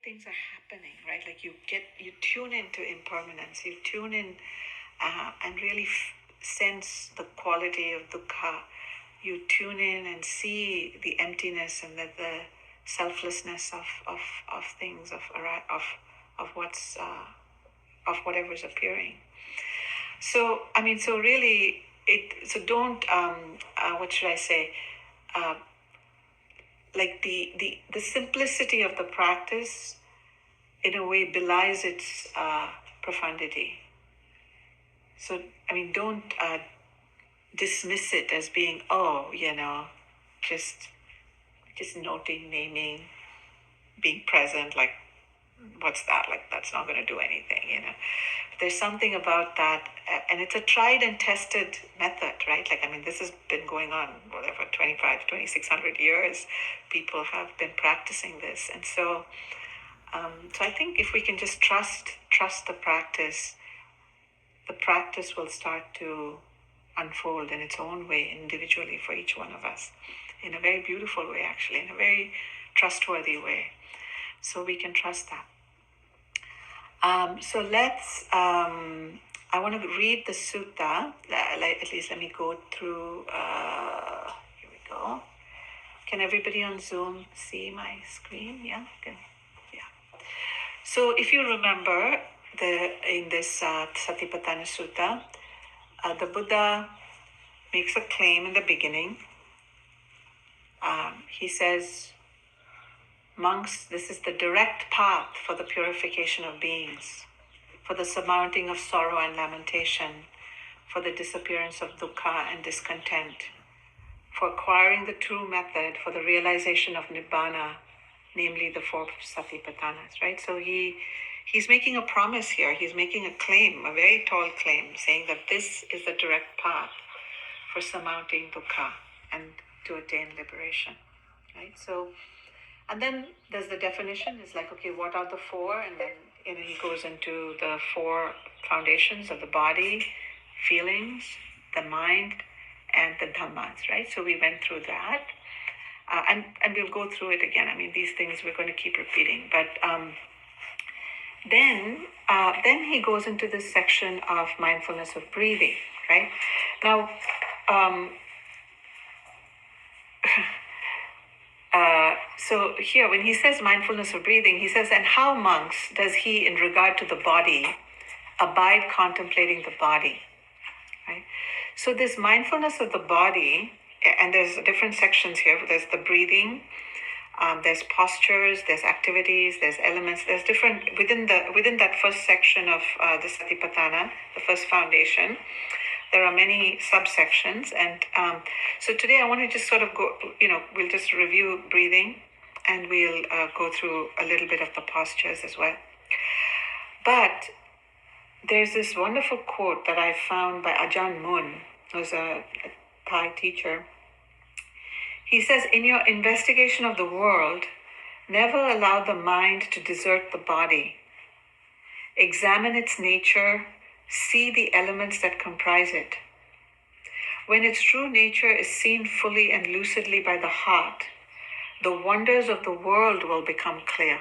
things are happening, right? Like you tune into impermanence, you tune in and really sense the quality of dukkha. You tune in and see the emptiness and the selflessness of things, of what's of whatever is appearing. So I mean, so really, so don't what should I say? Like the simplicity of the practice, in a way, belies its profundity. So I mean, don't dismiss it as being, just noting, naming, being present. Like, what's that? Like, that's not going to do anything. There's something about that, and it's a tried and tested method, right? Like, I mean, this has been going on, whatever, 2,600 years. People have been practicing this. And so I think if we can just trust the practice will start to unfold in its own way, individually, for each one of us, in a very beautiful way, actually, in a very trustworthy way. So we can trust that. So let's, I want to read the sutta. At least let me go through, here we go. Can everybody on Zoom see my screen? Yeah? Okay. Yeah. So if you remember, in this Satipatthana Sutta, the Buddha makes a claim in the beginning. He says, monks, this is the direct path for the purification of beings, for the surmounting of sorrow and lamentation, for the disappearance of dukkha and discontent, for acquiring the true method for the realization of nibbana, namely the four satipatthanas, right? So he's making a promise here. He's making a claim, a very tall claim, saying that this is the direct path for surmounting dukkha and to attain liberation, right? So, and then there's the definition. It's like, okay, what are the four? And then he goes into the four foundations of the body, feelings, the mind, and the dhammas, right? So we went through that. And we'll go through it again. I mean, these things we're going to keep repeating. But then he goes into this section of mindfulness of breathing, right? Now, so here, when he says mindfulness of breathing, he says, and how, monks, does he, in regard to the body, abide contemplating the body, right? So this mindfulness of the body, and there's different sections here. There's the breathing, there's postures, there's activities, there's elements, there's different, within that first section of the Satipatthana, the first foundation, there are many subsections. And so today I want to just sort of go, we'll just review breathing, and we'll go through a little bit of the postures as well. But there's this wonderful quote that I found by Ajahn Mun, who's a Thai teacher. He says, in your investigation of the world, never allow the mind to desert the body. Examine its nature, see the elements that comprise it. When its true nature is seen fully and lucidly by the heart, the wonders of the world will become clear.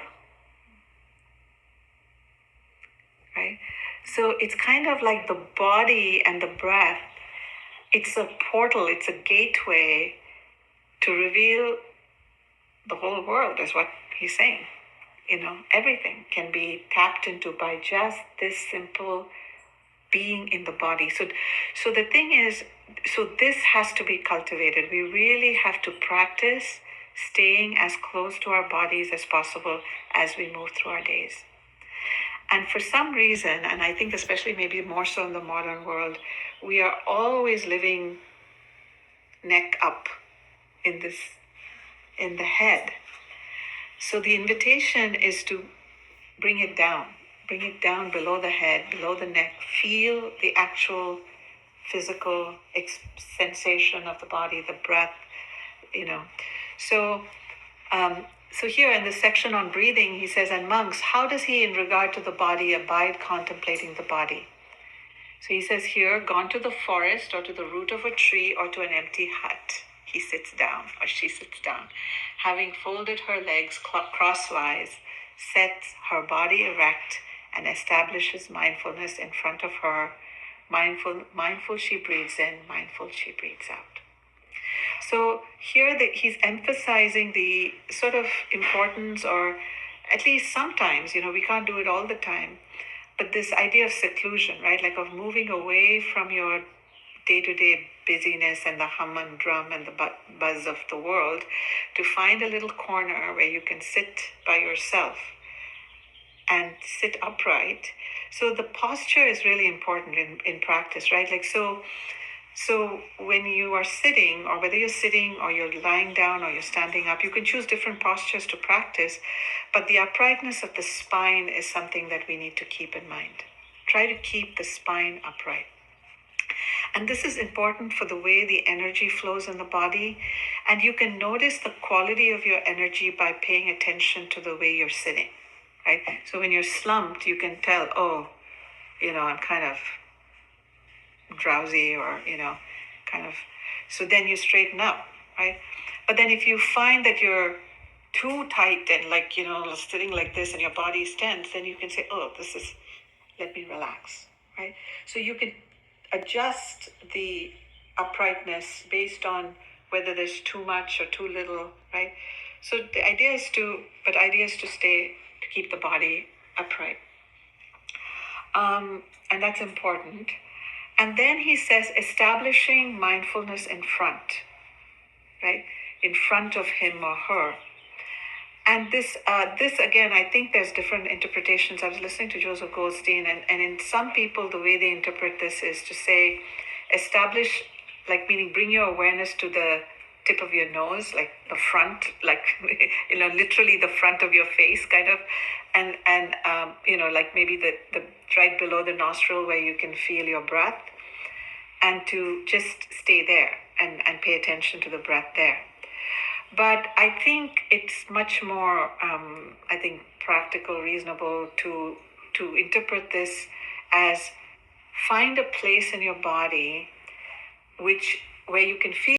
Right? So it's kind of like the body and the breath. It's a portal, it's a gateway to reveal the whole world, is what he's saying. Everything can be tapped into by just this simple being in the body. So the thing is, so this has to be cultivated. We really have to practice staying as close to our bodies as possible as we move through our days. And for some reason, and I think especially maybe more so in the modern world, we are always living neck up in the head. So the invitation is to bring it down below the head, below the neck. Feel the actual physical sensation of the body, the breath, So here in the section on breathing, he says, and monks, how does he, in regard to the body, abide contemplating the body? So he says here, gone to the forest or to the root of a tree or to an empty hut, he sits down or she sits down, having folded her legs crosswise, sets her body erect and establishes mindfulness in front of her. Mindful she breathes in, mindful she breathes out. So here he's emphasizing the sort of importance, or at least sometimes, we can't do it all the time, but this idea of seclusion, right? Like of moving away from your day-to-day busyness and the hum and drum and the buzz of the world, to find a little corner where you can sit by yourself and sit upright. So the posture is really important in practice, right? Like so when you are sitting, or whether you're sitting or you're lying down or you're standing up, you can choose different postures to practice, but the uprightness of the spine is something that we need to keep in mind. Try to keep the spine upright. And this is important for the way the energy flows in the body. And you can notice the quality of your energy by paying attention to the way you're sitting, right? So when you're slumped, you can tell, I'm kind of drowsy, or, kind of. So then you straighten up, right? But then if you find that you're too tight and sitting like this and your body is tense, then you can say, let me relax, right? So you can adjust the uprightness based on whether there's too much or too little, right? So the idea is to keep the body upright. And that's important. And then he says, establishing mindfulness in front, right? In front of him or her. And this again, I think there's different interpretations. I was listening to Joseph Goldstein, and in some people, the way they interpret this is to say, establish, like meaning bring your awareness to the tip of your nose, like the front, like, literally the front of your face, kind of, and like maybe the right below the nostril where you can feel your breath, and to just stay there and pay attention to the breath there. But I think it's much more, practical, reasonable to interpret this as find a place in your body where you can feel